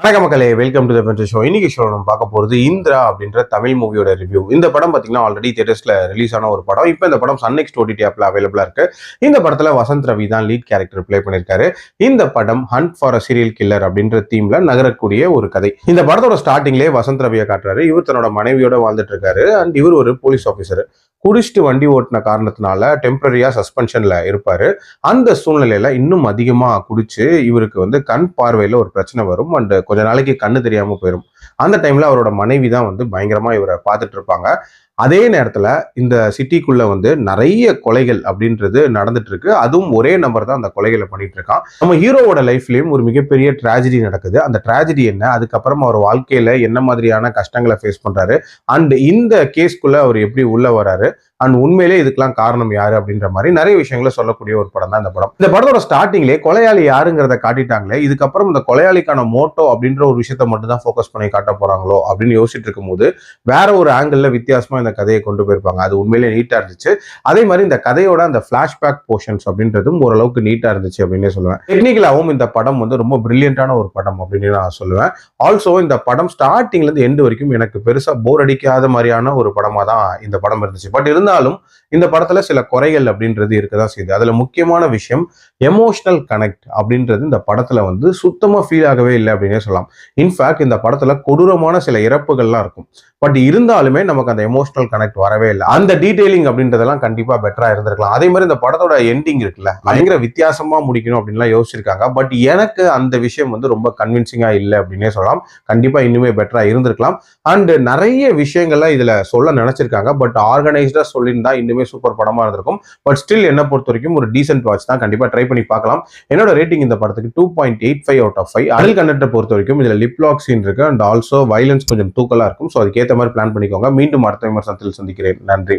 வணக்க மக்களே, welcome to the பென்ட்ரி show. இன்னைக்கு ஷோ நம்ம பார்க்க போகிறது இந்திரா அப்படின்ற தமிழ் மூவியோட ரிவ்யூ. இந்த படம் பார்த்தீங்கன்னா ஆல்ரெடி தியேட்டர்ஸ்ல ரிலீஸ் ஆன ஒரு படம். இப்போ இந்த படம் சன் நெக்ஸ்ட் ஓடிடி ஆப்ல அவைலபிளா இருக்கு. இந்த படத்துல வசந்த் ரவி தான் லீட் கேரக்டர் பிளே பண்ணியிருக்காரு. இந்த படம் hunt for a serial killer அப்படின்ற தீம்ல நகரக்கூடிய ஒரு கதை. இந்த படத்தோட ஸ்டார்டிங்லேயே வசந்த் ரவியை காட்டுறாரு. இவர் தன்னோட மனைவியோட வாழ்ந்துட்டு இருக்காரு. அண்ட் இவர் ஒரு போலீஸ் ஆஃபீஸர். குடிச்சிட்டு வண்டி ஓட்டின காரணத்தினால டெம்பரரியா சஸ்பென்ஷன்ல இருப்பாரு. அந்த சூழ்நிலையில இன்னும் அதிகமா குடிச்சு இவருக்கு கண் பார்வையில ஒரு பிரச்சனை வரும். அண்ட் கொஞ்ச நாளைக்கு கண்ணு தெரியாம போயிடும். அந்த டைம்ல அவரோட மனைவி தான் பயங்கரமா இவரை பார்த்துட்டு இருப்பாங்க. அதே நேரத்துல இந்த சிட்டிக்குள்ள நிறைய கொலைகள் அப்படின்றது நடந்துட்டு இருக்கு. அதுவும் ஒரே நபர் தான் அந்த கொலைகளை பண்ணிட்டு இருக்கான். நம்ம ஹீரோவோட லைஃப்லயும் ஒரு மிகப்பெரிய டிராஜடி நடக்குது. அந்த டிராஜடி என்ன, அதுக்கப்புறம் அவர் வாழ்க்கையில என்ன மாதிரியான கஷ்டங்களை ஃபேஸ் பண்றாரு, அண்ட் இந்த கேஸ்க்குள்ள அவர் எப்படி உள்ள வராரு, அண்ட் உண்மையிலே இதுக்கெல்லாம் காரணம் யாரு அப்படின்ற மாதிரி நிறைய விஷயங்களை சொல்லக்கூடிய ஒரு படம் தான் இந்த படம். இந்த படத்தோட ஸ்டார்டிங்லேயே கொலையாளி யாருங்கிறத காட்டிட்டாங்களே, இதுக்கப்புறம் இந்த கொலையாளிக்கான மோட்டோ அப்படின்ற ஒரு விஷயத்த மட்டும் தான் ஃபோக்கஸ் பண்ணி காட்ட போறாங்களோ அப்படின்னு யோசிச்சுட்டு இருக்கும்போது வேற ஒரு ஆங்கிள் வித்தியாசமா இந்த கதையை கொண்டு போயிருப்பாங்க. அது உண்மையிலே நீட்டா இருந்துச்சு. அதே மாதிரி இந்த கதையோட அந்த பிளாஷ்பேக் போர்ஷன்ஸ் அப்படின்றதும் ஓரளவுக்கு நீட்டா இருந்துச்சு அப்படின்னே சொல்லுவேன். டெக்னிக்கலாவும் இந்த படம் ரொம்ப பிரில்லியண்டான ஒரு படம் அப்படின்னு நான் சொல்லுவேன். ஆல்சோ இந்த படம் ஸ்டார்டிங்ல இருந்து எண்டு வரைக்கும் எனக்கு பெருசா போர் அடிக்காத மாதிரியான ஒரு படமா தான் இந்த படம் இருந்துச்சு. பட் இருந்தாலும் இந்த படத்துல சில குறைகள் அப்படின்றது இருக்கதான் செய்யுது. அதுல முக்கியமான விஷயம் எமோஷனல் கனெக்ட் அப்படின்றது இந்த படத்துல சுத்தமா ஃபீல் ஆகவே இல்லை அப்படின்னே சொல்லலாம். இன்ஃபேக்ட் இந்த படத்துல கொடூரமான சில இறப்புகள்லாம் இருக்கும். பட் இருந்தாலுமே நமக்கு அந்த எமோஷனல் கனெக்ட் வரவே இல்லை. அந்த டீடைலிங் அப்படின்றதெல்லாம் கண்டிப்பா பெட்டரா இருந்திருக்கலாம். அதே மாதிரி இந்த படத்தோட எண்டிங் இருக்குல்ல, பயங்கர வித்தியாசமா முடிக்கணும் அப்படின்லாம் யோசிச்சிருக்காங்க. பட் எனக்கு அந்த விஷயம் ரொம்ப கன்வின்சிங்கா இல்லை அப்படின்னே சொல்லலாம். கண்டிப்பா இன்னுமே பெட்டரா இருந்திருக்கலாம். அண்ட் நிறைய விஷயங்கள்லாம் இதுல சொல்ல நினைச்சிருக்காங்க. பட் ஆர்கனைஸ்டா சொல்லியிருந்தா இன்னுமே சூப்பர் படமா இருந்திருக்கும். பட் ஸ்டில் என்ன பொறுத்த வரைக்கும் ஒரு டீசென்ட் வாட்ச் தான். கண்டிப்பா ட்ரை பண்ணி பார்க்கலாம். என்னோட ரேட்டிங் இந்த படத்துக்கு 2.85 அவுட் ஆஃப் 5. அடல் கண்டென்ட்டை பொறுத்த வரைக்கும் இதுல லிப் லாக் சீன் இருக்கு. அண்ட் ஆல்சோ வயலன்ஸ் கொஞ்சம் தூக்கலா இருக்கும். ஸோ அதுக்கேற்ற மாதிரி பிளான் பண்ணிக்கோங்க. மீண்டும் அடுத்த விமர்சனத்தில் சந்திக்கிறேன். நன்றி.